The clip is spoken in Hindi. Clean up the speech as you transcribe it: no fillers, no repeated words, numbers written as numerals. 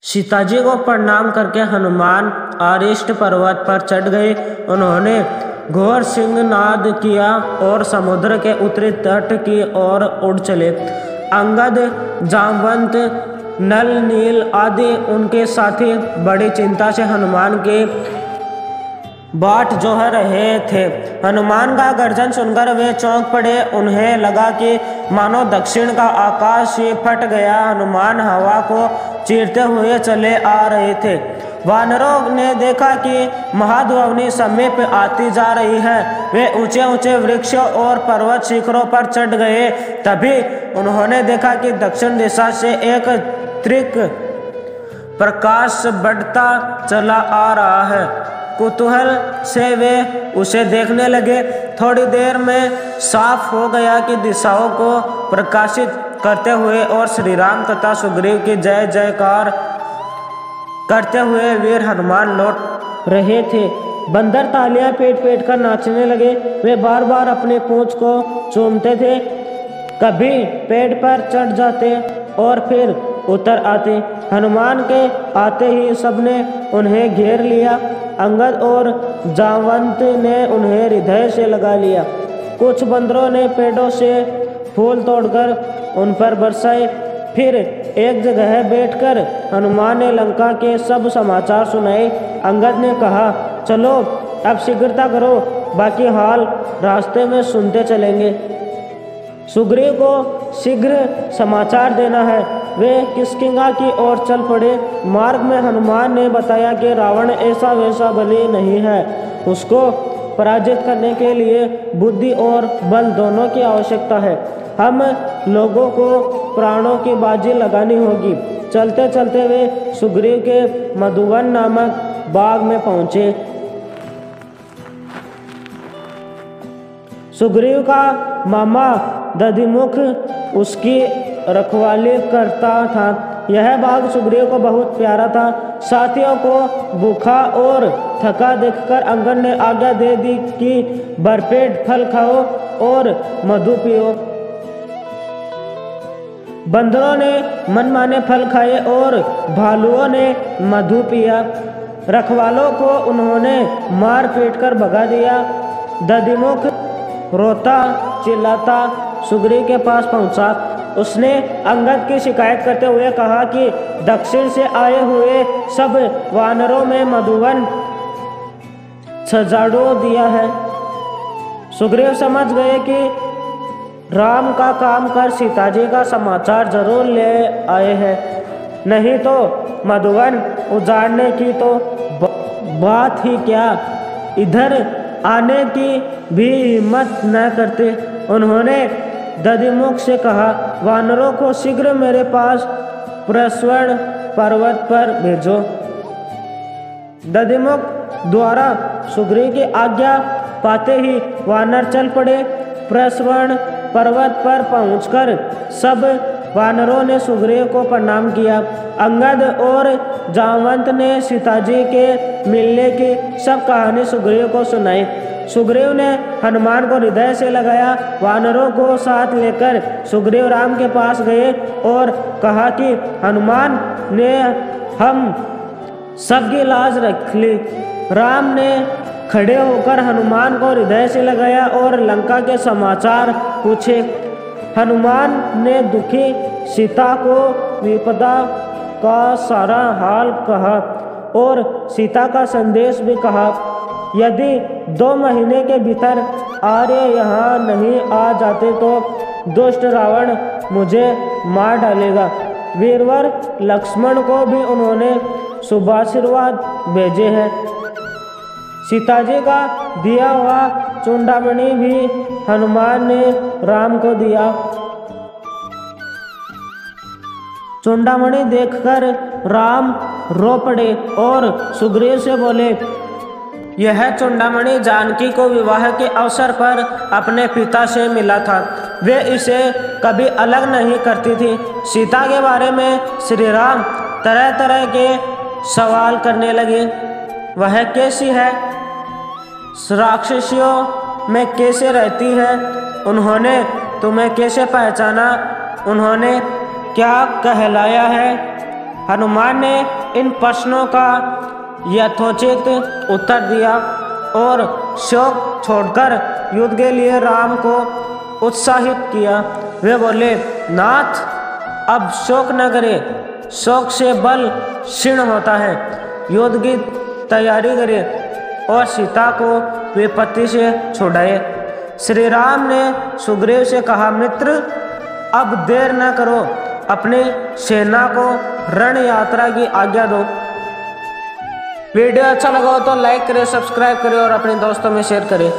सीता जी को प्रणाम करके हनुमान अरिष्ट पर्वत पर चढ़ गए। उन्होंने घोर सिंहनाद किया और समुद्र के उत्तरी तट की ओर उड़ चले। अंगद, जामवंत, नल, नील आदि उनके साथी बड़ी चिंता से हनुमान के बाट जोह रहे थे। हनुमान का गर्जन सुनकर वे चौंक पड़े। उन्हें लगा कि मानो दक्षिण का आकाश ही फट गया। हनुमान हवा को चीरते हुए चले आ रहे थे। वानरों ने देखा कि महाध्वनि समीप आती जा रही है। वे ऊंचे ऊंचे वृक्षों और पर्वत शिखरों पर चढ़ गए। तभी उन्होंने देखा कि दक्षिण दिशा से एक त्रिक प्रकाश बढ़ता चला आ रहा है। कुतूहल से वे उसे देखने लगे। थोड़ी देर में साफ हो गया कि दिशाओं को प्रकाशित करते हुए और श्री राम तथा सुग्रीव की जय जयकार करते हुए वीर हनुमान लौट रहे थे। बंदर तालियां पीट पीट कर नाचने लगे। वे बार बार अपने पूंछ को चूमते थे। कभी पेड़ पर चढ़ जाते और फिर उतर आते। हनुमान के आते ही सबने उन्हें घेर लिया। अंगद और जामवंत ने उन्हें हृदय से लगा लिया। कुछ बंदरों ने पेड़ों से फूल तोड़कर उन पर बरसाए। फिर एक जगह बैठकर हनुमान ने लंका के सब समाचार सुनाए। अंगद ने कहा, चलो अब शीघ्रता करो, बाकी हाल रास्ते में सुनते चलेंगे। सुग्रीव को शीघ्र समाचार देना है। वे किष्किंधा की ओर चल पड़े। मार्ग में हनुमान ने बताया कि रावण ऐसा वैसा बली नहीं है। उसको पराजित करने के लिए बुद्धि और बल दोनों की आवश्यकता है। हम लोगों को प्राणों की बाजी लगानी होगी। चलते चलते वे सुग्रीव के मधुवन नामक बाग में पहुंचे। सुग्रीव का मामा दधिमुख उसकी रखवाली करता था। यह बाग सुग्रीव को बहुत प्यारा था। साथियों को भूखा और थका देखकर अंगद ने आज्ञा दे दी कि भरपेट फल खाओ और मधु पियो। बंदरों ने मनमाने फल खाए और भालुओं ने मधु पिया। रखवालों को उन्होंने मार पीट कर भगा दिया। दधिमुख रोता चिल्लाता सुग्रीव के पास पहुंचा। उसने अंगद की शिकायत करते हुए कहा कि दक्षिण से आए हुए सब वानरों में मधुवन सजाड़ो दिया है। सुग्रीव समझ गए कि राम का काम कर सीता जी का समाचार जरूर ले आए हैं, नहीं तो मधुवन उजाड़ने की तो बात ही क्या, इधर आने की भी हिम्मत न करते। उन्होंने दधिमुख से कहा, वानरों को शीघ्र मेरे पास प्रस्वर्ण पर्वत पर भेजो। दधिमुख द्वारा सुग्रीव की आज्ञा पाते ही वानर चल पड़े। प्रस्वर्ण पर्वत पर पहुंचकर सब वानरों ने सुग्रीव को प्रणाम किया। अंगद और जामवंत ने सीता जी के मिलने की सब कहानी सुग्रीव को सुनाई। सुग्रीव ने हनुमान को हृदय से लगाया। वानरों को साथ लेकर सुग्रीव राम के पास गए और कहा कि हनुमान ने हम सबकी लाज रख ली। राम ने खड़े होकर हनुमान को हृदय से लगाया और लंका के समाचार पूछे। हनुमान ने दुखी सीता को विपदा का सारा हाल कहा और सीता का संदेश भी कहा। यदि 2 महीने के भीतर आर्य यहाँ नहीं आ जाते तो दुष्ट रावण मुझे मार डालेगा। वीरवर लक्ष्मण को भी उन्होंने शुभाशीर्वाद भेजे हैं। सीता जी का दिया हुआ चूड़ामणि भी हनुमान ने राम को दिया। चूड़ामणि देखकर राम रो पड़े और सुग्रीव से बोले, यह चूड़ामणि जानकी को विवाह के अवसर पर अपने पिता से मिला था। वे इसे कभी अलग नहीं करती थी। सीता के बारे में श्री राम तरह तरह के सवाल करने लगे। वह कैसी है, राक्षसियों में कैसे रहती है, उन्होंने तुम्हें कैसे पहचाना, उन्होंने क्या कहलाया है। हनुमान ने इन प्रश्नों का यथोचित उत्तर दिया और शोक छोड़कर युद्ध के लिए राम को उत्साहित किया। वे बोले, नाथ अब शोक न करे, शोक से बल क्षीण होता है। युद्ध की तैयारी करे और सीता को विपत्ति से छुड़ाए। श्री राम ने सुग्रीव से कहा, मित्र अब देर न करो, अपनी सेना को रण यात्रा की आज्ञा दो। वीडियो अच्छा लगा हो तो लाइक करें, सब्सक्राइब करें और अपने दोस्तों में शेयर करें।